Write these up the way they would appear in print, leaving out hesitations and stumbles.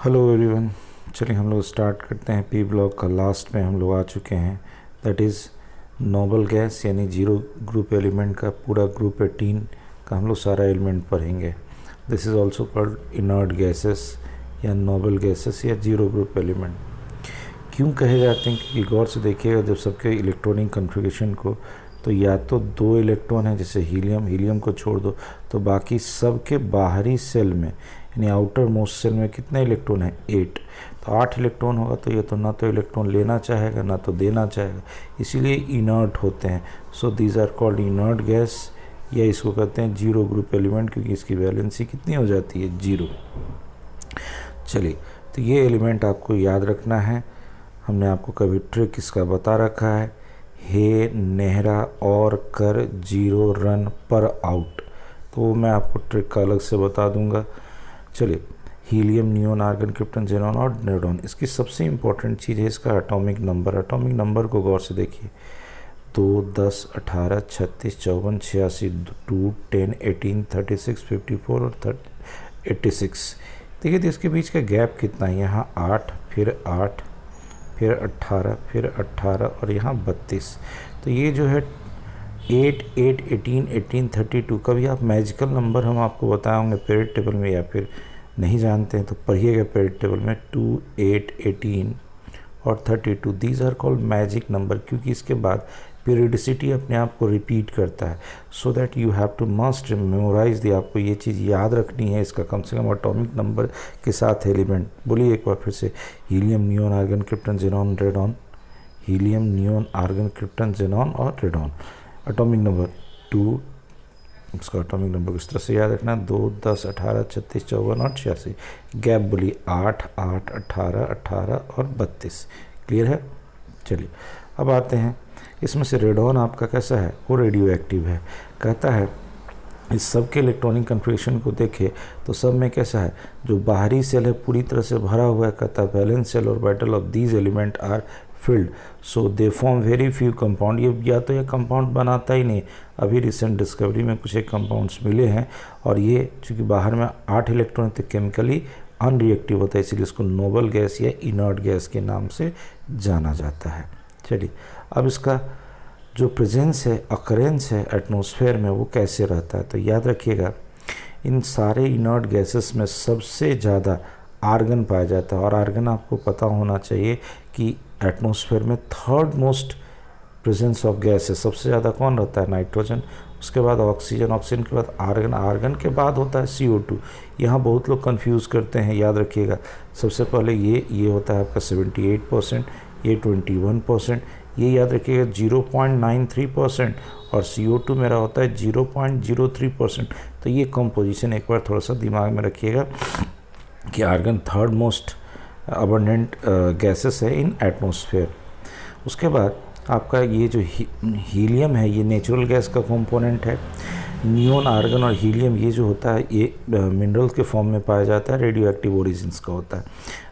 Hello everyone. चलिए हम लोग स्टार्ट करते हैं। पी ब्लॉक का लास्ट में हम लोग आ चुके हैं, दैट इज़ नोबल गैस यानी जीरो ग्रुप एलिमेंट का पूरा ग्रुप 18 का हम लोग सारा एलिमेंट पढ़ेंगे। This is also called inert gases या नोबल गैसेस या जीरो ग्रुप एलिमेंट। क्यों कहे जाते हैं? क्योंकि गौर से देखिएगा जब सबके इलेक्ट्रॉनिक कन्फिगरेशन को, तो या तो 2 इलेक्ट्रॉन है, जैसे हीलियम को छोड़ दो तो बाकी सबके बाहरी सेल में यानी आउटर मोस्ट सेल में कितने इलेक्ट्रॉन है? 8। तो 8 इलेक्ट्रॉन होगा तो ये तो ना तो इलेक्ट्रॉन लेना चाहेगा ना तो देना चाहेगा, इसीलिए इनर्ट होते हैं। So these are called inert gas, या इसको कहते हैं जीरो ग्रुप एलिमेंट, क्योंकि इसकी वैलेंसी कितनी हो जाती है? 0। चलिए, तो ये एलिमेंट आपको याद रखना है। हमने आपको कभी ट्रिक इसका बता रखा है, हे नेहरा और कर 0 रन पर आउट, तो मैं आपको ट्रिक का अलग से बता दूंगा। चलिए, helium, neon, argon, krypton, xenon और नेरोन, इसकी सबसे इम्पोर्टेंट चीज़ है इसका एटॉमिक नंबर। एटॉमिक नंबर को गौर से देखिए, 2, 10, 18, 36, 54, 86, 2, 10, 18, 36, 54 और 86। देखिए तो इसके बीच का गैप कितना है? यहाँ 8, फिर 8, फिर 18, फिर 18 और यहाँ 32। तो ये जो है 8, 8, 18, 18, 32 का भी आप मैजिकल नंबर हम आपको बताए होंगे पीरियड टेबल में, या फिर नहीं जानते हैं तो पढ़िएगा पीरियड टेबल में। 2, 8, 18 और 32, these are called magic number, क्योंकि इसके बाद पीरियडिसिटी अपने आप को रिपीट करता है। So that you have to must memorise the, आपको ये चीज़ याद रखनी है इसका कम से कम एटॉमिक नंबर के साथ एलिमेंट। बोलिए एक बार फिर से, helium, neon, argon, krypton, xenon, radon. Helium, neon, argon, krypton, xenon और रेडॉन। एटॉमिक नंबर 2, उसका एटॉमिक नंबर इस तरह से याद रखना, 2, 10, 18, 36, 54 और 86। गैप बोलिए 8, 8, 18, 18 और 32। क्लियर है? चलिए अब आते हैं, इसमें से रेडॉन आपका कैसा है? वो रेडियो एक्टिव है। कहता है इस सब के इलेक्ट्रॉनिक कन्फिगरेशन को देखे तो सब में कैसा है? जो बाहरी सेल है पूरी तरह से भरा हुआ है। कहता है वैलेंस सेल और orbital of these element are filled, so they form very few compound. ये या तो ये कंपाउंड बनाता ही नहीं, अभी रिसेंट डिस्कवरी में कुछ एक कंपाउंड्स मिले हैं, और ये चूँकि बाहर में 8 इलेक्ट्रॉन तो केमिकली अनरिएक्टिव होता है, इसीलिए इसको नोबल गैस या इनर्ट गैस के नाम से जाना जाता है। चलिए, अब इसका जो प्रेजेंस है, अकरेंस है एटमॉस्फेयर में, वो कैसे रहता है? तो याद रखिएगा, इन सारे इनर्ट गैसेस में सबसे ज़्यादा आर्गन पाया जाता है, और आर्गन आपको पता होना चाहिए कि एटमॉस्फेयर में third most presence of gas है। सबसे ज़्यादा कौन रहता है? नाइट्रोजन, उसके बाद ऑक्सीजन, ऑक्सीजन के बाद आर्गन, आर्गन के बाद होता है CO2। यहाँ बहुत लोग कंफ्यूज करते हैं, याद रखिएगा। सबसे पहले ये होता है आपका 78%, ये 21%, ये याद रखिएगा 0.93%, और CO2 मेरा होता है 0.03%। तो ये कंपोजिशन एक बार थोड़ा सा दिमाग में रखिएगा कि argon third most abundant gases है इन एटमॉस्फेयर। उसके बाद आपका ये जो हीलियम है, ये नेचुरल गैस का कंपोनेंट है। नियोन, आर्गन और हीलियम ये जो होता है ये मिनरल के फॉर्म में पाया जाता है, रेडियो एक्टिव ओरिजिन्स का होता है।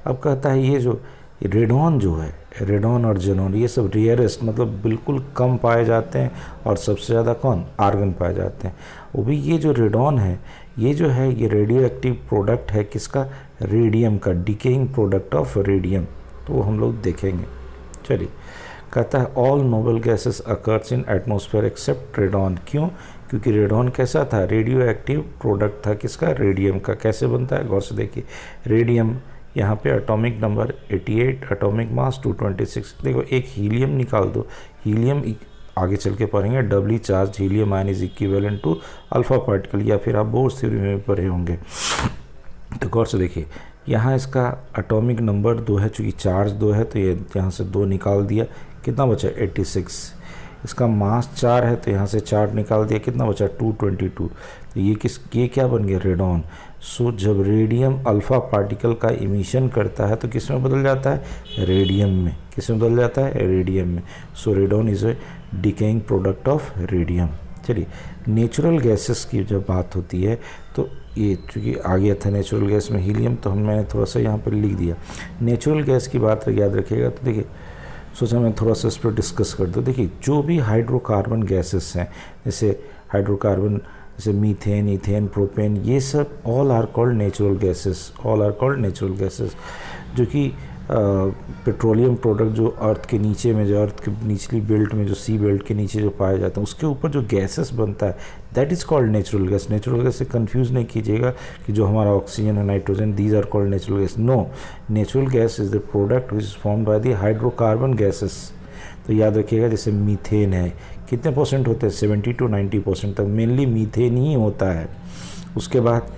अब कहता है ये जो रेडॉन जो है, रेडॉन और जेनॉन, ये सब रेयरेस्ट मतलब बिल्कुल कम पाए जाते हैं, और सबसे ज़्यादा कौन? आर्गन पाए जाते हैं। वो भी ये जो रेडॉन है, ये जो है ये रेडियो एक्टिव प्रोडक्ट है किसका? रेडियम का, डिकेइंग प्रोडक्ट ऑफ रेडियम, तो वो हम लोग देखेंगे। चलिए, कहता है all noble gases occurs in atmosphere except radon. क्यों? क्योंकि रेडॉन कैसा था? रेडियो एक्टिव प्रोडक्ट था किसका? रेडियम का। कैसे बनता है? गौर से देखिए, रेडियम यहाँ पे एटॉमिक नंबर 88, एटॉमिक मास 226। देखो एक हीलियम निकाल दो, हीलियम आगे चल के पढ़ेंगे, doubly charge helium ion is equivalent to alpha particle, या फिर आप बोर्स थ्योरी में भी पढ़े होंगे। तो गौर से देखिए, यहाँ इसका एटॉमिक नंबर 2 है, चूँकि चार्ज 2 है तो ये यहाँ से 2 निकाल दिया, कितना बचा? 86। इसका मास 4 है तो यहाँ से 4 निकाल दिया, कितना बचा? 222। तो ये क्या बन गया? रेडॉन। सो जब रेडियम अल्फा पार्टिकल का इमिशन करता है तो किस में बदल जाता है? रेडियम में। किस में बदल जाता है? रेडियम में। So radon is a decaying product of radium. चलिए, नेचुरल गैसेस की जब बात होती है तो ये चूँकि आ गया था नेचुरल गैस में हीलियम, तो मैंने थोड़ा सा यहाँ पर लिख दिया। नेचुरल गैस की बात याद रखिएगा, तो देखिए सोचा मैं थोड़ा सा इस पर डिस्कस कर दूँ। देखिए जो भी हाइड्रोकार्बन गैसेस हैं, जैसे हाइड्रोकार्बन जैसे मीथेन, इथेन, प्रोपेन, ये सब all are called natural gases, all are called natural gases, जो कि पेट्रोलियम प्रोडक्ट जो अर्थ के नीचे में, जो अर्थ के निचली बेल्ट में, जो सी बेल्ट के नीचे जो पाए जाते हैं, उसके ऊपर जो गैसेस बनता है that is called natural gas. Natural gas से कंफ्यूज नहीं कीजिएगा कि जो हमारा ऑक्सीजन है, nitrogen, these are called natural gas. No, natural gas is the product which is formed by the hydrocarbon gases. तो याद रखिएगा, जैसे मीथेन है, कितने परसेंट होते हैं? 70 to 90% तक मेनली मीथेन ही होता है। उसके बाद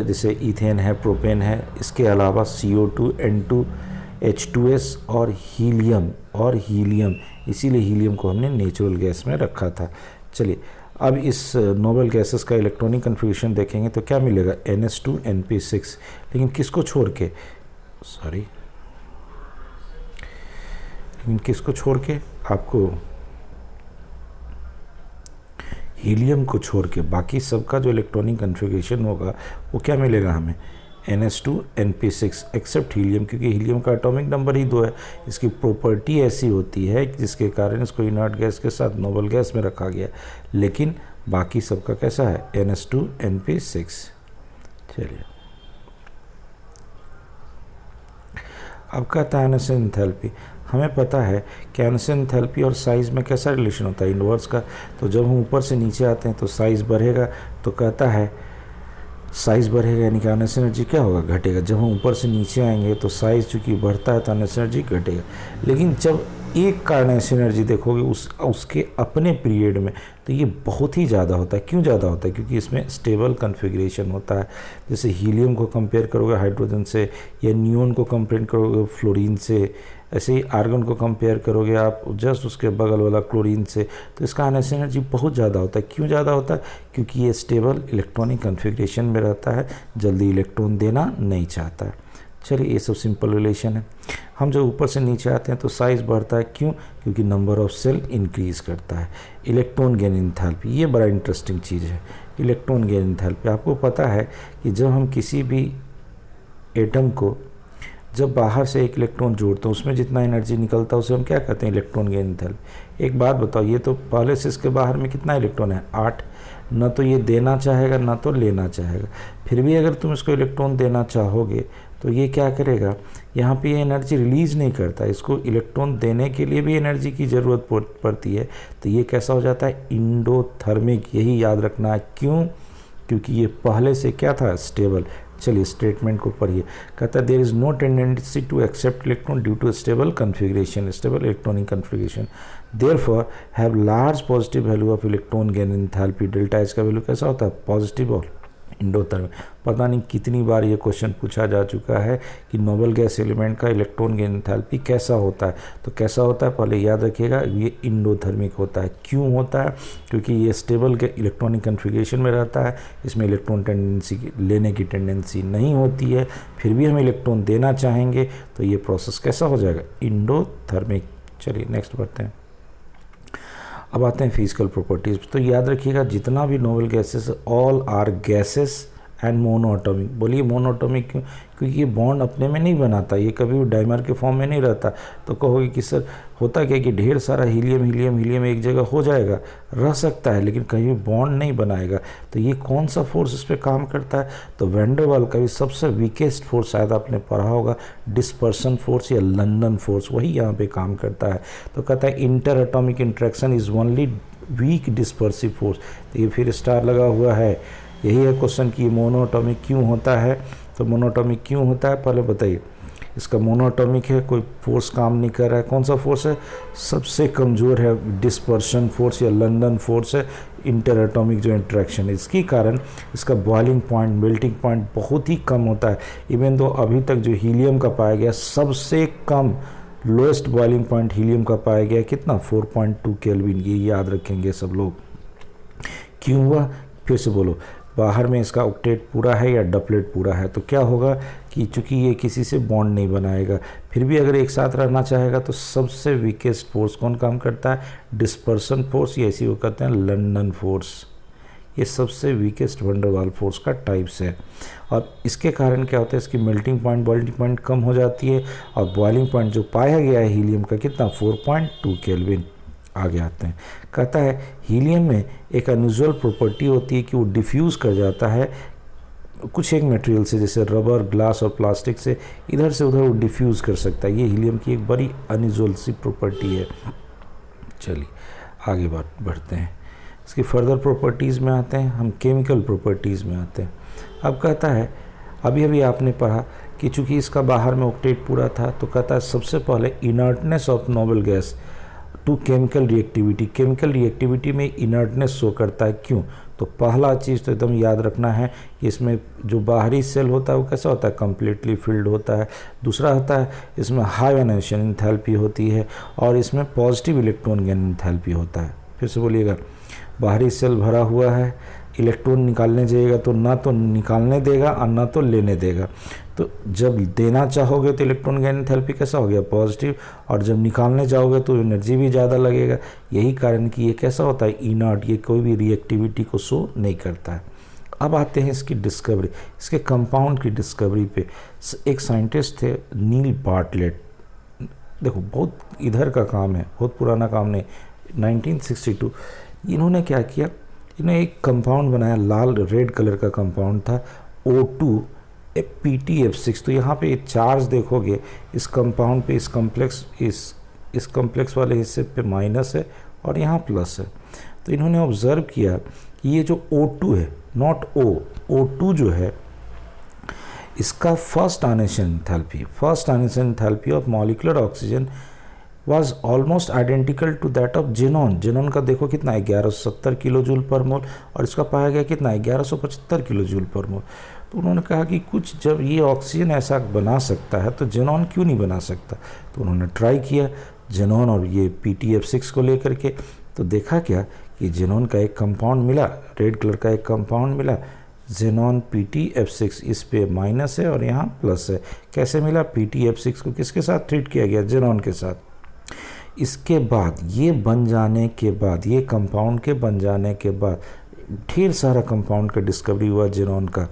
जैसे इथेन है, प्रोपेन है, इसके अलावा CO2, N2, H2S और हीलियम, इसीलिए हीलियम को हमने नेचुरल गैस में रखा था। चलिए अब इस नोबल गैसेस का इलेक्ट्रॉनिक कन्फिग्रेशन देखेंगे तो क्या मिलेगा? NH2 NP6, लेकिन किसको छोड़ के, किसको छोड़ के? आपको हीलियम को छोड़ के बाकी सबका जो इलेक्ट्रॉनिक कन्फिग्रेशन होगा वो क्या मिलेगा हमें? NH2 NP6 एक्सेप्ट हीलियम, क्योंकि हीलियम का एटॉमिक नंबर ही 2 है। इसकी प्रॉपर्टी ऐसी होती है जिसके कारण इसको इनर्ट गैस के साथ नोबल गैस में रखा गया, लेकिन बाकी सबका कैसा है? NH2 NP6। चलिए अब कहता है एनर्जी एंथैल्पी। हमें पता है कि एनर्जी एंथैल्पी और साइज़ में कैसा रिलेशन होता है? इन्वर्स का। तो जब हम ऊपर से नीचे आते हैं तो साइज़ बढ़ेगा, तो कहता है साइज़ बढ़ेगा यानी कि अर्नेस्ट एनर्जी क्या होगा? घटेगा। जब हम ऊपर से नीचे आएंगे तो साइज़ चूँकि बढ़ता है तो अर्नेस्ट एनर्जी घटेगा। लेकिन जब एक का अर्नेस्ट एनर्जी देखोगे उसके अपने पीरियड में, तो ये बहुत ही ज़्यादा होता है। क्यों ज़्यादा होता है? क्योंकि इसमें स्टेबल कन्फिग्रेशन होता है। जैसे हीलियम को कंपेयर करोगे हाइड्रोजन से, या नियोन को कंपेयर करोगे फ्लोरीन से, ऐसे ही आर्गन को कंपेयर करोगे आप जस्ट उसके बगल वाला क्लोरीन से, तो इसका अर्नेस्ट एनर्जी बहुत ज़्यादा होता है। क्यों ज़्यादा होता है? क्योंकि ये स्टेबल इलेक्ट्रॉनिक कन्फिग्रेशन में रहता है, जल्दी इलेक्ट्रॉन देना नहीं चाहता है। चलिए ये सब सिंपल रिलेशन है। हम जब ऊपर से नीचे आते हैं तो साइज़ बढ़ता है। क्यों? क्योंकि नंबर ऑफ सेल इंक्रीज़ करता है। इलेक्ट्रॉन गेन एंथैल्पी, ये बड़ा इंटरेस्टिंग चीज़ है। इलेक्ट्रॉन गेन एंथैल्पी, आपको पता है कि जब हम किसी भी एटम को जब बाहर से एक इलेक्ट्रॉन जोड़ते हैं उसमें जितना एनर्जी निकलता है उसे हम क्या कहते हैं? Electron gain enthalpy. एक बात बताओ, ये तो पहले से इसके बाहर में कितना इलेक्ट्रॉन है? 8। न तो ये देना चाहेगा ना तो लेना चाहेगा। फिर भी अगर तुम इसको इलेक्ट्रॉन देना चाहोगे तो ये क्या करेगा? यहाँ पे ये एनर्जी रिलीज़ नहीं करता, इसको इलेक्ट्रॉन देने के लिए भी एनर्जी की ज़रूरत पड़ती है। तो ये कैसा हो जाता है? इंडोथर्मिक। यही याद रखना है। क्यों? क्योंकि ये पहले से क्या था? स्टेबल। चलिए स्टेटमेंट को पढ़िए। कहता है there is no tendency to accept electron due to stable configuration, stable electronic configuration, therefore have large positive value of electron gain enthalpy. Delta H का वैल्यू कैसा होता है? पॉजिटिव और इंडोथर्मिक। पता नहीं कितनी बार ये क्वेश्चन पूछा जा चुका है कि नोबल गैस एलिमेंट का इलेक्ट्रॉन गेन एंथैल्पी कैसा होता है। तो कैसा होता है पहले याद रखिएगा, ये इंडोथर्मिक होता है। क्यों होता है? क्योंकि ये स्टेबल के इलेक्ट्रॉनिक कन्फिग्रेशन में रहता है, इसमें इलेक्ट्रॉन टेंडेंसी लेने की टेंडेंसी नहीं होती है। फिर भी हम इलेक्ट्रॉन देना चाहेंगे तो ये प्रोसेस कैसा हो जाएगा? इंडोथर्मिक। चलिए नेक्स्ट बढ़ते हैं। अब आते हैं फिजिकल प्रॉपर्टीज़। तो याद रखिएगा जितना भी noble gases all are gases and monoatomic. बोलिए मोनोएटॉमिक क्यों? क्योंकि ये बॉन्ड अपने में नहीं बनाता, ये कभी भी डाइमर के फॉर्म में नहीं रहता। तो कहोगे कि सर होता क्या कि ढेर सारा हीलियम एक जगह हो जाएगा, रह सकता है लेकिन कहीं भी बॉन्ड नहीं बनाएगा। तो ये कौन सा फोर्स इस पर काम करता है? तो वैन डर वाल्स का भी सबसे वीकेस्ट फोर्स शायद आपने पढ़ा होगा, डिस्पर्सन फोर्स या लंदन फोर्स, वही यहाँ पे काम करता है। तो कहता है inter atomic interaction is only weak dispersive force. तो ये फिर स्टार लगा हुआ है। यही है क्वेश्चन कि मोनोएटॉमिक क्यों होता है। तो मोनोएटॉमिक क्यों होता है पहले बताइए। इसका मोनोएटॉमिक है, कोई फोर्स काम नहीं कर रहा है। कौन सा फोर्स है? सबसे कमज़ोर है डिस्पर्शन फोर्स या लंदन फोर्स है, इंटर एटॉमिक जो इंट्रैक्शन है। इसके कारण इसका बॉइलिंग पॉइंट, मेल्टिंग पॉइंट बहुत ही कम होता है। इवन तो अभी तक जो हीलियम का पाया गया सबसे कम लोएस्ट बॉइलिंग पॉइंट हीलियम का पाया गया कितना? 4.2 केल्विन। ये याद रखेंगे सब लोग। क्यों हुआ? फिर से बोलो। बाहर में इसका ऑक्टेट पूरा है या डबलेट पूरा है, तो क्या होगा कि चूंकि ये किसी से बॉन्ड नहीं बनाएगा, फिर भी अगर एक साथ रहना चाहेगा तो सबसे वीकेस्ट फोर्स कौन काम करता है? डिस्पर्सन फोर्स, या इसी को कहते हैं लंदन फोर्स। ये सबसे weakest van der Waals force का टाइप्स है। और इसके कारण क्या होता है? इसकी मेल्टिंग पॉइंट, बॉइलिंग पॉइंट कम हो जाती है। और बॉइलिंग पॉइंट जो पाया गया है हीलियम का कितना? 4.2 केल्विन। आगे आते हैं। कहता है हीलियम में एक अनयूजुअल प्रॉपर्टी होती है कि वो डिफ्यूज़ कर जाता है कुछ एक मटेरियल से, जैसे रबर, ग्लास और प्लास्टिक से इधर से उधर वो डिफ्यूज़ कर सकता है। ये हीलियम की एक बड़ी अनयूजुअल सी प्रॉपर्टी है। चलिए आगे बढ़ते हैं। इसकी फर्दर प्रॉपर्टीज़ में आते हैं, हम केमिकल प्रॉपर्टीज़ में आते हैं। अब कहता है अभी अभी आपने पढ़ा कि चूँकि इसका बाहर में ऑक्टेट पूरा था, तो कहता है सबसे पहले inertness of noble gas to chemical reactivity. Chemical reactivity में इनर्टनेस शो करता है। क्यों? तो पहला चीज़ तो एकदम याद रखना है कि इसमें जो बाहरी सेल होता है वो कैसा होता है, कम्प्लीटली फिल्ड होता है। दूसरा होता है इसमें हाई आयनाइजेशन एंथैल्पी होती है और इसमें पॉजिटिव इलेक्ट्रॉन गेन एंथैल्पी होता है। फिर से बोलिएगा, बाहरी सेल भरा हुआ है, इलेक्ट्रॉन निकालने जाइएगा तो ना तो निकालने देगा और ना तो लेने देगा। तो जब देना चाहोगे तो इलेक्ट्रॉन गेन एंथैल्पी कैसा हो गया, पॉजिटिव, और जब निकालने जाओगे तो एनर्जी भी ज़्यादा लगेगा। यही कारण कि ये कैसा होता है, इनर्ट, ये कोई भी रिएक्टिविटी को शो नहीं करता है। अब आते हैं इसकी डिस्कवरी, इसके कंपाउंड की डिस्कवरी पे। एक साइंटिस्ट थे नील बार्टलेट, देखो बहुत इधर का काम है, बहुत पुराना काम नहीं, 1962। इन्होंने क्या किया, इन्होंने एक कंपाउंड बनाया, लाल रेड कलर का कंपाउंड था, O2 PTF6। तो यहाँ पे चार्ज देखोगे इस कंपाउंड पे, इस कॉम्प्लेक्स वाले हिस्से पे माइनस है और यहाँ प्लस है। तो इन्होंने ऑब्जर्व किया कि ये जो O2 है, नॉट O2 जो है, इसका first ionisation enthalpy of molecular oxygen was almost identical to that of xenon. Xenon का देखो कितना है, 1170 किलो जूल पर मोल, और इसका पाया गया कितना है, 1175 किलो जूल पर मोल। तो उन्होंने कहा कि कुछ जब ये ऑक्सीजन ऐसा बना सकता है तो जेनॉन क्यों नहीं बना सकता। तो उन्होंने ट्राई किया जेनॉन और ये PTF6 को लेकर के। तो देखा क्या कि जेनॉन का एक कंपाउंड मिला, रेड कलर का एक कंपाउंड मिला, जेनॉन PTF6, इस पे माइनस है और यहाँ प्लस है। कैसे मिला, PTF6 को किसके साथ ट्रीट किया गया, जेनॉन के साथ। इसके बाद ये बन जाने के बाद, ये कंपाउंड के बन जाने के बाद ढेर सारा कंपाउंड का डिस्कवरी हुआ जेनॉन का।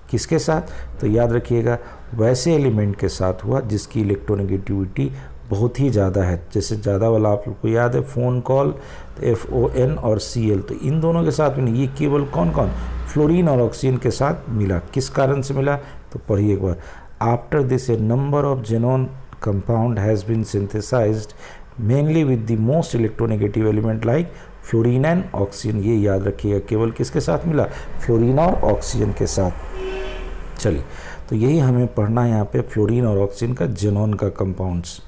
किसके साथ, तो याद रखिएगा वैसे एलिमेंट के साथ हुआ जिसकी इलेक्ट्रोनेगेटिविटी बहुत ही ज़्यादा है। जैसे ज़्यादा वाला आप लोग को याद है, फ़ोन कॉल, FON और Cl, तो इन दोनों के साथ में ये केवल कौन कौन, फ्लोरीन और ऑक्सीजन के साथ मिला। किस कारण से मिला, तो पढ़िए एक बार। After this a number of xenon compound has been synthesised mainly with the most electronegative element like fluorine and oxygen. ये याद रखिएगा, केवल किसके साथ मिला, फ्लोरीन और ऑक्सीजन के साथ। चलिए, तो यही हमें पढ़ना है यहाँ पे, फ्लोरीन और ऑक्सीजन का जेनॉन का कंपाउंड्स।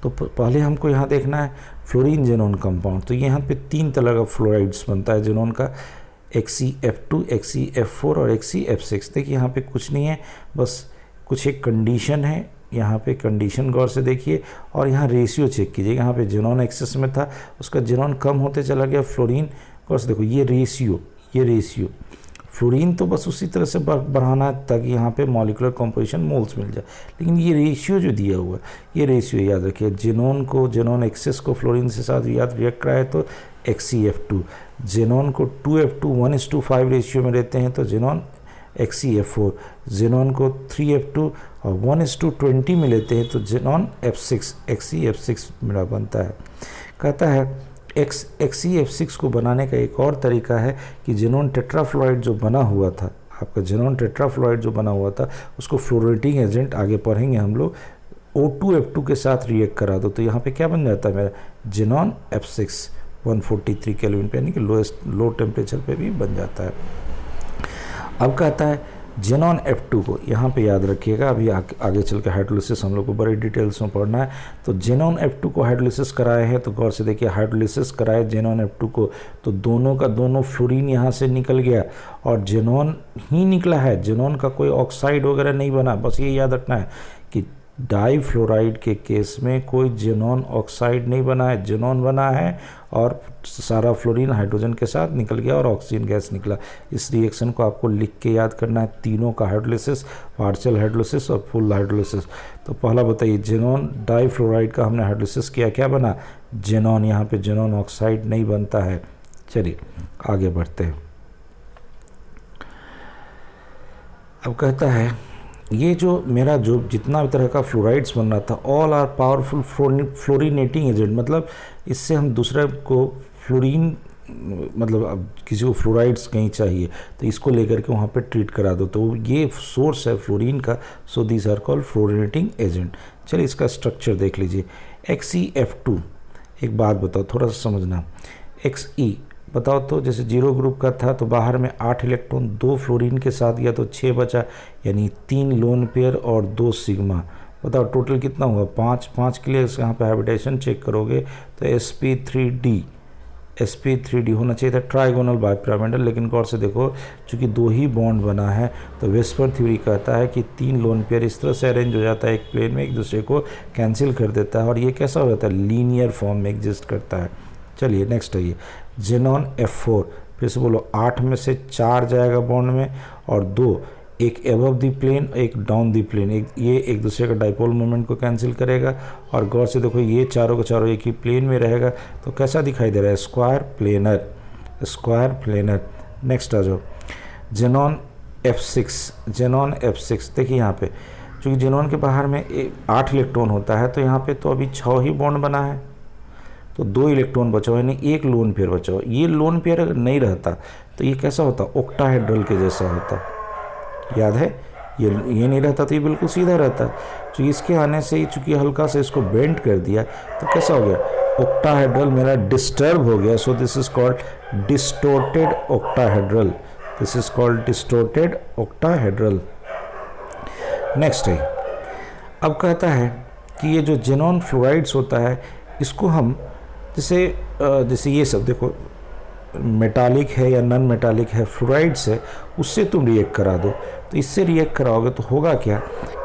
तो पहले हमको यहाँ देखना है फ्लोरीन जेनॉन कंपाउंड। तो यहाँ पे 3 तरह का फ्लोराइड्स बनता है जेनॉन का, XeF2, XeF4 और XeF6। देखिए यहाँ पे कुछ नहीं है, बस कुछ एक कंडीशन है, यहाँ पे कंडीशन गौर से देखिए, और यहाँ रेशियो चेक कीजिएगा। यहाँ पे जेनॉन एक्सेस में था, उसका जेनॉन कम होते चला गया, फ्लोरीन गौर से देखो, ये रेशियो फ्लोरीन तो बस उसी तरह से बढ़ाना है ताकि यहाँ पे मॉलिक्यूलर कॉम्पोजिशन मोल्स मिल जाए, लेकिन ये रेशियो जो दिया हुआ है, ये रेशियो याद रखिए। जेनॉन एक्सेस को फ्लोरीन से साथ याद रिएक्ट कराए तो XeF2, जेनॉन को 2F2 1:5 रेशियो में रहते हैं तो जेनॉन XeF4, जेनॉन को 3F2 और 1:20 में लेते हैं तो जेनॉन F6, XeF6 मेरा बनता है। कहता है XeF6 को बनाने का एक और तरीका है कि जेनॉन टेट्राफ्लोराइड जो बना हुआ था, आपका जेनॉन टेट्राफ्लोराइड जो बना हुआ था, उसको फ्लोरेटिंग एजेंट आगे पढ़ेंगे हम लोग, O2F2 के साथ रिएक्ट करा दो तो यहाँ पे क्या बन जाता है मेरा, जेनॉन F6 143 केल्विन पे, यानी कि लो टेम्परेचर पे भी बन जाता है। अब कहता है जेनॉन F2 को यहाँ पे याद रखिएगा, अभी आगे चल के हाइड्रोलिसिस हम लोग को बड़े डिटेल्स में पढ़ना है। तो जेनॉन F2 को हाइड्रोलिसिस कराए हैं, तो गौर से देखिए, हाइड्रोलिसिस कराए जेनॉन F2 को तो दोनों का दोनों फ्लोरीन यहाँ से निकल गया और जेनॉन ही निकला है, जेनॉन का कोई ऑक्साइड वगैरह नहीं बना। बस ये याद रखना है कि डाईफ्लोराइड के केस में कोई जेनॉन ऑक्साइड नहीं बना है, जेनॉन बना है और सारा फ्लोरीन हाइड्रोजन के साथ निकल गया और ऑक्सीजन गैस निकला। इस रिएक्शन को आपको लिख के याद करना है, तीनों का हाइड्रोलिसिस, पार्शियल हाइड्रोलिसिस और फुल हाइड्रोलिसिस। तो पहला बताइए, जेनॉन डाईफ्लोराइड का हमने हाइड्रोलिसिस किया, क्या बना, जेनॉन। यहाँ पे जेनॉन ऑक्साइड नहीं बनता है। चलिए आगे बढ़ते हैं। अब कहता है ये जो मेरा जो जितना भी तरह का फ्लोराइड्स बन रहा था, ऑल आर पावरफुल फ्लोरीनेटिंग एजेंट, मतलब इससे हम दूसरे को फ्लोरीन, मतलब अब किसी को फ्लोराइड्स कहीं चाहिए तो इसको लेकर के वहाँ पे ट्रीट करा दो, तो ये सोर्स है फ्लोरीन का, so these are called fluorinating agent. चलिए इसका स्ट्रक्चर देख लीजिए। XeF2, एक बात बताओ थोड़ा सा समझना, Xe बताओ तो जैसे 0 ग्रुप का था तो बाहर में 8 इलेक्ट्रॉन 2 फ्लोरीन के साथ गया तो 6 बचा, यानी 3 लोन पेयर और 2 सिग्मा। बताओ टोटल कितना हुआ, 5 के लिए यहाँ पे हैबिटेशन चेक करोगे तो sp3d होना चाहिए था, ट्राइगोनल बाइपिरामिडल। लेकिन गौर से देखो चूँकि 2 ही बॉन्ड बना है तो वेस्पर थ्योरी कहता है कि 3 लोन पेयर इस तरह से अरेंज हो जाता है एक प्लेन में, एक दूसरे को कैंसिल कर देता है और ये कैसा हो जाता है, लीनियर फॉर्म में एग्जिस्ट करता है। चलिए नेक्स्ट है ये जेनॉन F4, फिर से बोलो 8 में से 4 जाएगा बॉन्ड में और 2, एक एबव दी प्लेन एक डाउन दी प्लेन, ये एक दूसरे का डाइपोल मोमेंट को कैंसिल करेगा। और गौर से देखो ये चारों के चारों एक ही प्लेन में रहेगा तो कैसा दिखाई दे रहा है, स्क्वायर प्लेनर। नेक्स्ट आ जाओ जेनॉन F6, देखिए यहाँ पे चूँकि जेनॉन के बाहर में 8 इलेक्ट्रॉन होता है तो यहाँ पे तो अभी 6 ही बॉन्ड बना है तो 2 इलेक्ट्रॉन बचा हुआ, यानी एक लोन पेयर बचा हुआ। ये लोन पेयर अगर नहीं रहता तो ये कैसा होता, ऑक्टाहेड्रल के जैसा होता, याद है, ये नहीं रहता तो ये बिल्कुल सीधा रहता। तो इसके आने से ही चूँकि हल्का से इसको बेंड कर दिया तो कैसा हो गया, ऑक्टाहेड्रल मेरा डिस्टर्ब हो गया, so this is called distorted octahedral. Next है, अब कहता है कि ये जो जेनॉन फ्लोराइड्स होता है इसको हम जैसे ये सब देखो मेटालिक है या नॉन मेटालिक है, फ्लोराइड्स है, उससे तुम रिएक्ट करा दो तो इससे रिएक्ट कराओगे तो होगा क्या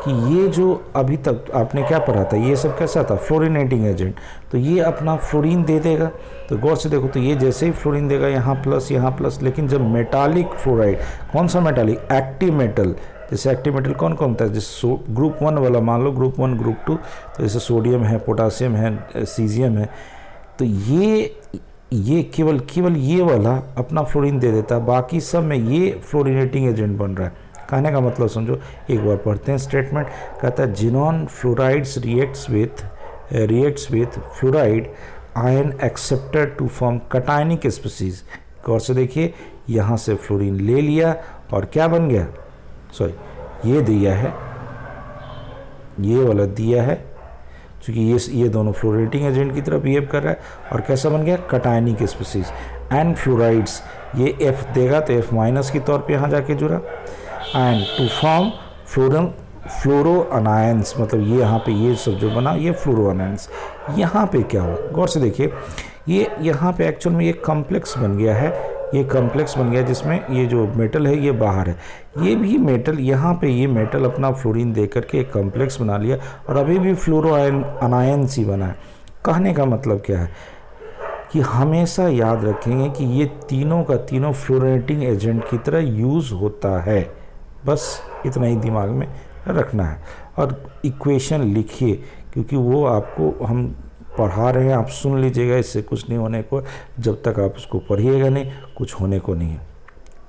कि ये जो अभी तक आपने क्या पढ़ा था ये सब कैसा था, फ्लोरीनेटिंग एजेंट, तो ये अपना फ्लोरीन दे देगा। तो गौर से देखो तो ये जैसे ही फ्लोरीन देगा यहाँ प्लस, लेकिन जब मेटालिक फ्लोराइड, कौन सा मेटालिक, एक्टिव मेटल, जैसे एक्टिव मेटल कौन कौन होता है, जैसे ग्रुप 1 वाला मान लो, ग्रुप 1 ग्रुप 2, तो जैसे सोडियम है, पोटासियम है, सीजियम है, तो ये केवल ये वाला अपना फ्लोरीन दे देता है, बाकी सब में ये फ्लोरीनेटिंग एजेंट बन रहा है। कहने का मतलब समझो, एक बार पढ़ते हैं स्टेटमेंट, कहता है xenon fluorides reacts with fluoride ion acceptor to form cationic species. गौर से देखिए यहाँ से फ्लोरीन ले लिया और क्या बन गया, ये दिया है, ये वाला दिया है, क्योंकि ये दोनों फ्लोरेटिंग एजेंट की तरह बिहेव कर रहा है और कैसा बन गया, कटायनिक स्पीसीज। एंड फ्लोराइड्स ये F देगा तो F माइनस के तौर पे यहाँ जाके जुड़ा, and to form fluoro anions, मतलब ये यहाँ पे ये सब जो बना ये फ्लोरो अनायंस। यहाँ पे क्या हुआ, गौर से देखिए, ये यहाँ पे एक्चुअल में ये कॉम्प्लेक्स बन गया है, ये कॉम्प्लेक्स बन गया जिसमें ये जो मेटल है ये बाहर है, ये भी मेटल यहाँ पे ये मेटल अपना फ्लोरीन दे करके एक कॉम्प्लेक्स बना लिया और अभी भी फ्लोरो अनायंस ही बना है। कहने का मतलब क्या है कि हमेशा याद रखेंगे कि ये तीनों का तीनों फ्लोरेटिंग एजेंट की तरह यूज़ होता है, बस इतना ही दिमाग में रखना है। और इक्वेशन लिखिए क्योंकि वो आपको हम पढ़ा रहे हैं, आप सुन लीजिएगा, इससे कुछ नहीं होने को, जब तक आप उसको पढ़िएगा नहीं कुछ होने को नहीं है,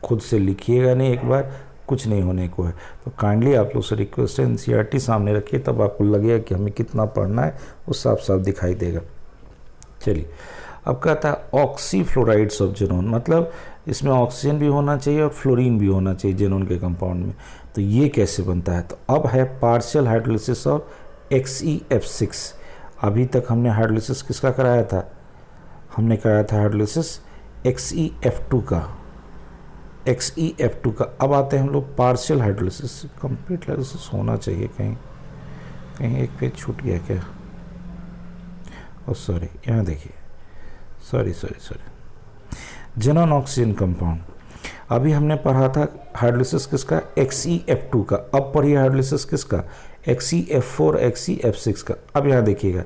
खुद से लिखिएगा नहीं एक बार, कुछ नहीं होने को है। तो काइंडली आप लोग से रिक्वेस्ट है NCERT सामने रखिए, तब आपको लगेगा कि हमें कितना पढ़ना है वो साफ साफ दिखाई देगा। चलिए अब कहता है ऑक्सीफ्लोराइड्स ऑफ जेनॉन, मतलब इसमें ऑक्सीजन भी होना चाहिए और फ्लोरीन भी होना चाहिए जेनॉन के कंपाउंड में। तो ये कैसे बनता है, तो अब है पार्शियल हाइड्रोलिसिस ऑफ XeF6। अभी तक हमने हाइड्रोलिसिस किसका कराया था, हमने कराया था हाइड्रोलिसिस XeF2 का। अब आते हैं हम लोग पार्शियल हाइड्रोलिसिस, कंप्लीट हाइड्रोलिसिस होना चाहिए, कहीं एक पेज छूट गया क्या, सॉरी यहाँ देखिए, सॉरी जेनॉन ऑक्सीजन कंपाउंड। अभी हमने पढ़ा था हाइड्रोलिसिस किसका, XeF2 का। अब पढ़िए हाइड्रोलिसिस किसका, XeF4 XeF6 का। अब यहाँ देखिएगा,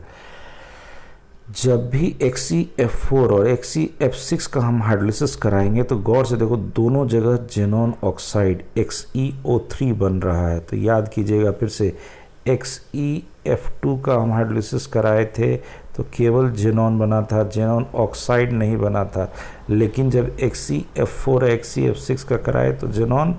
जब भी XeF4 और XeF6 का हम हाइड्रोलिसिस कराएंगे तो गौर से देखो दोनों जगह जेनॉन ऑक्साइड XeO3 बन रहा है। तो याद कीजिएगा फिर से, XeF2 का हम हाइड्रोलिसिस कराए थे तो केवल जेनॉन बना था, जेनॉन ऑक्साइड नहीं बना था। लेकिन जब XeF4 XeF6 का कराए तो जेनॉन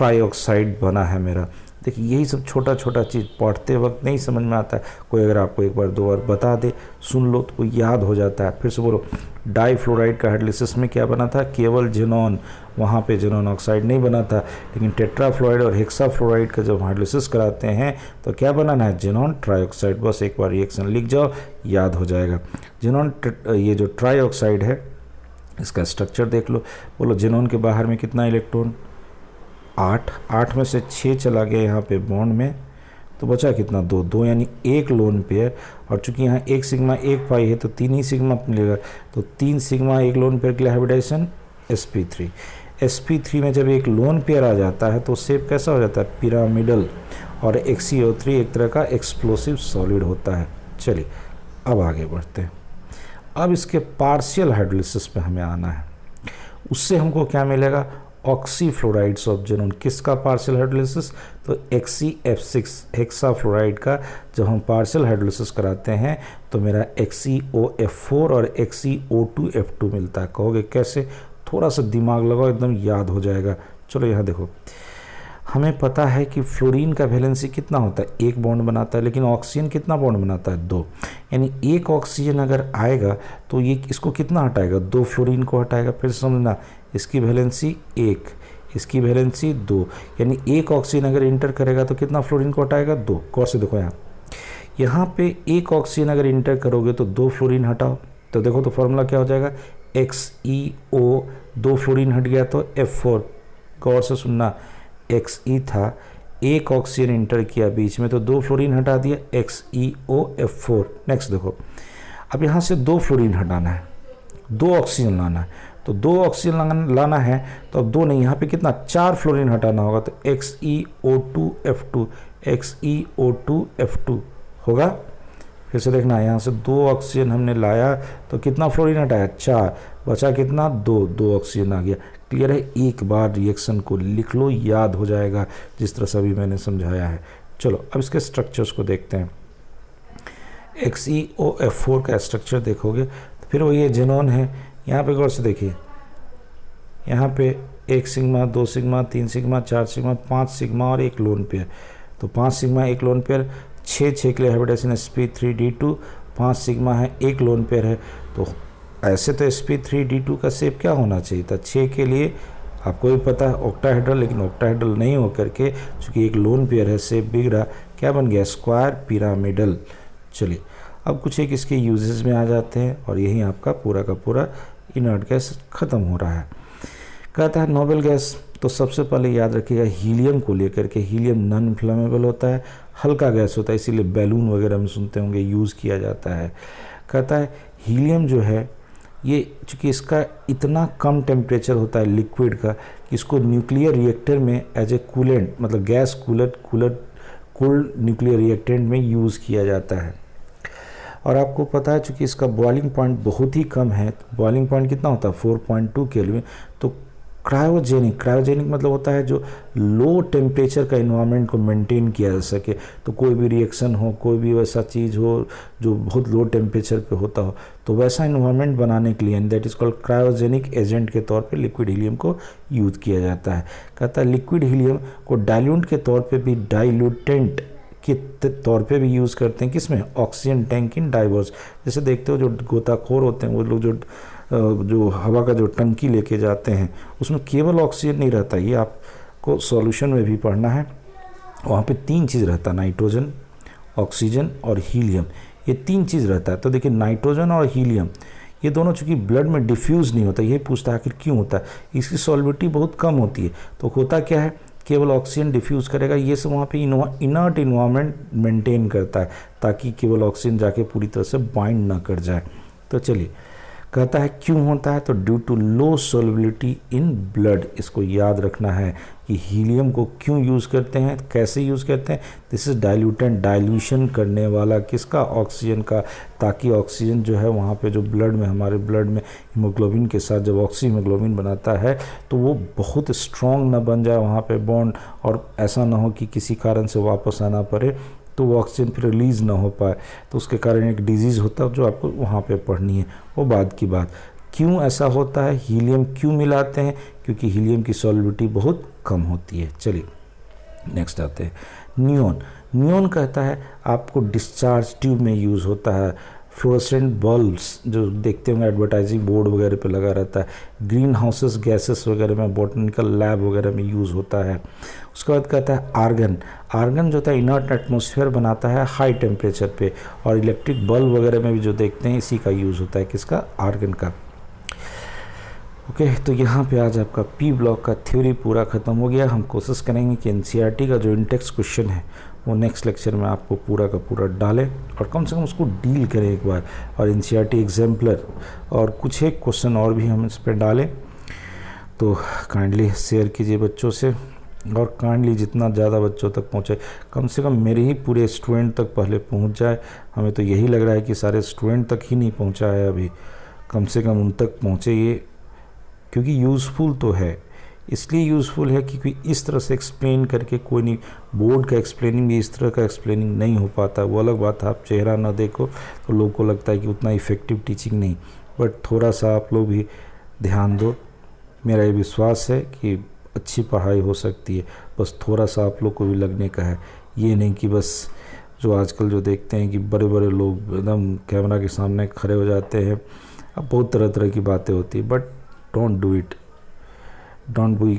ट्राईऑक्साइड बना है मेरा। देखिए यही सब छोटा छोटा चीज़ पढ़ते वक्त नहीं समझ में आता है, कोई अगर आपको एक बार दो बार बता दे, सुन लो, तो कोई याद हो जाता है। फिर से बोलो, डाईफ्लोराइड का हाइड्रोलिसिस में क्या बना था? केवल जेनॉन, वहाँ पे जेनॉन ऑक्साइड नहीं बना था। लेकिन टेट्राफ्लोराइड और हेक्साफ्लोराइड का जब हाइड्रोलिसिस कराते हैं तो क्या बनाना है? Xenon trioxide. बस एक बार रिएक्शन लिख जाओ, याद हो जाएगा। जेनॉन ये जो ट्राईऑक्साइड है इसका स्ट्रक्चर देख लो। बोलो जेनॉन के बाहर में कितना इलेक्ट्रॉन? 8 में से 6 चला गया यहाँ पे बॉन्ड में, तो बचा कितना? 2 यानी एक लोन पेयर। और चूंकि यहाँ एक सिग्मा एक पाई है तो 3 ही सिग्मा मिलेगा, तो 3 सिग्मा एक लोन पेयर के लिए हाइब्रिडाइजेशन sp3। sp3 में जब एक लोन पेयर आ जाता है तो शेप कैसा हो जाता है? पिरामिडल। और XeO3 एक तरह का एक्सप्लोसिव सॉलिड होता है। चलिए अब आगे बढ़ते हैं। अब इसके पार्शियल हाइड्रोलिसिस पे हमें आना है। उससे हमको क्या मिलेगा? ऑक्सीफ्लोराइड्स ऑफ जेनॉन। किसका पार्शियल हाइड्रोलिसिस? तो XeF6 हेक्साफ्लोराइड का जब हम पार्शियल हाइड्रोलिसिस कराते हैं तो मेरा XeOF4 और XeO2F2 मिलता है। कहोगे कैसे? थोड़ा सा दिमाग लगाओ, एकदम याद हो जाएगा। चलो यहाँ देखो, हमें पता है कि फ्लोरीन का वैलेंसी कितना होता है? 1 बॉन्ड बनाता है, लेकिन ऑक्सीजन कितना बॉन्ड बनाता है? 2। यानी एक ऑक्सीजन अगर आएगा तो ये इसको कितना हटाएगा? 2 फ्लोरीन को हटाएगा। फिर समझना, इसकी वैलेंसी 1, इसकी वैलेंसी 2, यानी एक ऑक्सीजन अगर इंटर करेगा तो कितना फ्लोरीन को हटाएगा? 2। गौर से देखो यहाँ पे एक ऑक्सीजन अगर इंटर करोगे तो 2 फ्लोरीन हटाओ, तो देखो तो फॉर्मूला क्या हो जाएगा? XeO, 2 फ्लोरीन हट गया तो F4। गौर से सुनना, Xe था, एक ऑक्सीजन इंटर किया बीच में तो 2 फ्लोरीन हटा दिया, XeOF4। नेक्स्ट देखो, अब यहाँ से 2 फ्लोरीन हटाना है, 2 ऑक्सीजन लाना है, तो 2 ऑक्सीजन लाना है तो अब 2 नहीं, यहाँ पे कितना? 4 फ्लोरीन हटाना होगा, तो XeO2F2, XeO2F2 होगा। फिर से देखना, यहाँ से 2 ऑक्सीजन हमने लाया तो कितना फ्लोरीन हटाया? 4, बचा कितना? 2 ऑक्सीजन आ गया। क्लियर है? एक बार रिएक्शन को लिख लो, याद हो जाएगा जिस तरह से अभी मैंने समझाया है। चलो अब इसके स्ट्रक्चर्स को देखते हैं। XeOF4 का स्ट्रक्चर देखोगे तो फिर वो ये जेनॉन है। यहाँ पे गौर से देखिए, यहाँ पे 1 sigma, 2 sigma, 3 sigma, 4 sigma, 5 sigma और 1 लोन पेयर। तो 5 सिग्मा 1 लोन पेयर, 6 के लिए हाइब्रिडाइजेशन sp3d2, 5 सिग्मा है, 1 लोन पेयर है। तो ऐसे तो sp3d2 का शेप क्या होना चाहिए था? 6 के लिए आपको भी पता है ऑक्टाहेड्रल, लेकिन ऑक्टाहेड्रल नहीं होकर के चूँकि एक लोन पेयर है, शेप बिगड़ा, क्या बन गया? Square pyramidal. चलिए अब कुछ एक इसके यूजेस में आ जाते हैं और यही आपका पूरा का पूरा इनर्ट गैस ख़त्म हो रहा है। कहता है नोबल गैस, तो सबसे पहले याद रखिएगा हीलियम को लेकर के, हीलियम नॉन इन्फ्लेमेबल होता है, हल्का गैस होता है, इसीलिए बैलून वगैरह में सुनते होंगे यूज़ किया जाता है। कहता है हीलियम जो है ये चूँकि इसका इतना कम टेम्परेचर होता है लिक्विड का कि इसको न्यूक्लियर रिएक्टर में एज ए कूलेंट, मतलब गैस कूल्ड न्यूक्लियर रिएक्टेंट में यूज़ किया जाता है। और आपको पता है चूँकि इसका बॉइलिंग पॉइंट बहुत ही कम है, बॉइलिंग पॉइंट कितना होता है? 4.2 केल्विन। तो क्रायोजेनिक मतलब होता है जो लो टेम्परेचर का इन्वायरमेंट को मेंटेन किया जा सके। तो कोई भी रिएक्शन हो, कोई भी वैसा चीज़ हो जो बहुत लो टेम्परेचर पे होता हो, तो वैसा इन्वायरमेंट बनाने के लिए and that is called cryogenic agent के तौर पे लिक्विड हीलियम को यूज़ किया जाता है। कहता है लिक्विड हीलियम को डाइल्यूट के तौर पर भी, डाइल्यूटेंट के तौर पे भी यूज़ करते हैं। किसमें? Oxygen tank in diverse. जैसे देखते हो जो गोताखोर होते हैं वो लोग जो हवा का जो टंकी लेके जाते हैं उसमें केवल ऑक्सीजन नहीं रहता, ये आपको सॉल्यूशन में भी पढ़ना है। वहाँ पे 3 चीज़ रहता है, नाइट्रोजन, ऑक्सीजन और हीलियम, ये 3 चीज़ रहता है। तो देखिए नाइट्रोजन और हीलियम ये दोनों चूँकि ब्लड में डिफ्यूज़ नहीं होता, ये पूछता है आखिर क्यों होता है? इसकी सॉल्विटी बहुत कम होती है। तो होता क्या है? केवल ऑक्सीजन डिफ्यूज़ करेगा, ये सब वहाँ पे इनर्ट इन्वायरमेंट मेंटेन करता है ताकि केवल ऑक्सीजन जाके पूरी तरह से बाइंड ना कर जाए। तो चलिए कहता है क्यों होता है? तो due to low solubility in blood. इसको याद रखना है कि हीलियम को क्यों यूज़ करते हैं, कैसे यूज़ करते हैं। दिस इज़ डाइल्यूटेंट, डाइल्यूशन करने वाला किसका? ऑक्सीजन का, ताकि ऑक्सीजन जो है वहाँ पे जो ब्लड में, हमारे ब्लड में हीमोग्लोबिन के साथ जब ऑक्सीहीमोग्लोबिन बनाता है तो वो बहुत स्ट्रॉन्ग ना बन जाए वहाँ पे बॉन्ड, और ऐसा ना हो कि किसी कारण से वापस आना पड़े तो वो ऑक्सीजन फिर रिलीज़ ना हो पाए, तो उसके कारण एक डिजीज़ होता है जो आपको वहाँ पे पढ़नी है, वो बाद की बात। क्यों ऐसा होता है, हीलियम क्यों मिलाते हैं, क्योंकि हीलियम की सॉल्युबिलिटी बहुत कम होती है। चलिए नेक्स्ट आते हैं नियॉन। नियॉन कहता है आपको डिस्चार्ज ट्यूब में यूज़ होता है, फ्लोरोसेंट बल्ब्स जो देखते होंगे एडवर्टाइजिंग बोर्ड वगैरह पे लगा रहता है, ग्रीन हाउसेस गैसेस वगैरह में, बॉटनिकल लैब वगैरह में यूज़ होता है। उसके बाद कहता है आर्गन। आर्गन जो होता है इनर्ट एटमॉस्फेयर बनाता है हाई टेम्परेचर पे, और इलेक्ट्रिक बल्ब वगैरह में भी जो देखते हैं इसी का यूज़ होता है, किसका, आर्गन का। ओके तो यहाँ पे आज आपका पी ब्लॉक का थ्योरी पूरा ख़त्म हो गया। हम कोशिश करेंगे कि एनसीईआरटी का जो इंटेक्स क्वेश्चन है वो नेक्स्ट लेक्चर में आपको पूरा का पूरा डालें और कम से कम उसको डील करें एक बार, और एनसीईआरटी एग्जाम्पलर और कुछ एक क्वेश्चन और भी हम इस पर डालें। तो काइंडली शेयर कीजिए बच्चों से, और काइंडली जितना ज़्यादा बच्चों तक पहुँचे, कम से कम मेरे ही पूरे स्टूडेंट तक पहले पहुँच जाए। हमें तो यही लग रहा है कि सारे स्टूडेंट तक ही नहीं पहुँचा है अभी, कम से कम उन तक पहुँचे ये, क्योंकि यूज़फुल तो है। इसलिए यूज़फुल है क्योंकि इस तरह से एक्सप्लेन करके कोई नहीं, बोर्ड का एक्सप्लेनिंग भी इस तरह का एक्सप्लेनिंग नहीं हो पाता। वो अलग बात है आप चेहरा ना देखो तो लोगों को लगता है कि उतना इफ़ेक्टिव टीचिंग नहीं, बट थोड़ा सा आप लोग भी ध्यान दो। मेरा ये विश्वास है कि अच्छी पढ़ाई हो सकती है, बस थोड़ा सा आप लोग को भी लगने का है। ये नहीं कि बस जो आजकल जो देखते हैं कि बड़े बड़े लोग एकदम कैमरा के सामने खड़े हो जाते हैं, अब बहुत तरह तरह की बातें होती है, but don't do it, don't be,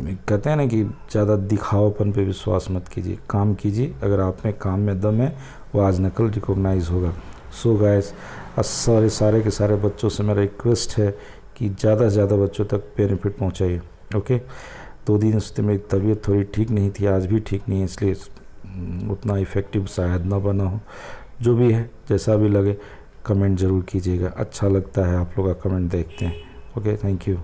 कहते हैं ना कि ज़्यादा दिखावपन पे विश्वास मत कीजिए, काम कीजिए। अगर आप में काम में दम है वो आज न कल रिकॉग्नाइज होगा। सो गाइस, सारे के सारे बच्चों से मेरा रिक्वेस्ट है कि ज़्यादा से ज़्यादा बच्चों तक बेनिफिट पहुंचाइए। ओके 2 दिन से मेरी तबीयत थोड़ी ठीक नहीं थी, आज भी ठीक नहीं है, इसलिए उतना इफ़ेक्टिव शायद ना बना हो। जो भी है जैसा भी लगे कमेंट ज़रूर कीजिएगा, अच्छा लगता है आप लोग का कमेंट देखते हैं। Okay thank you.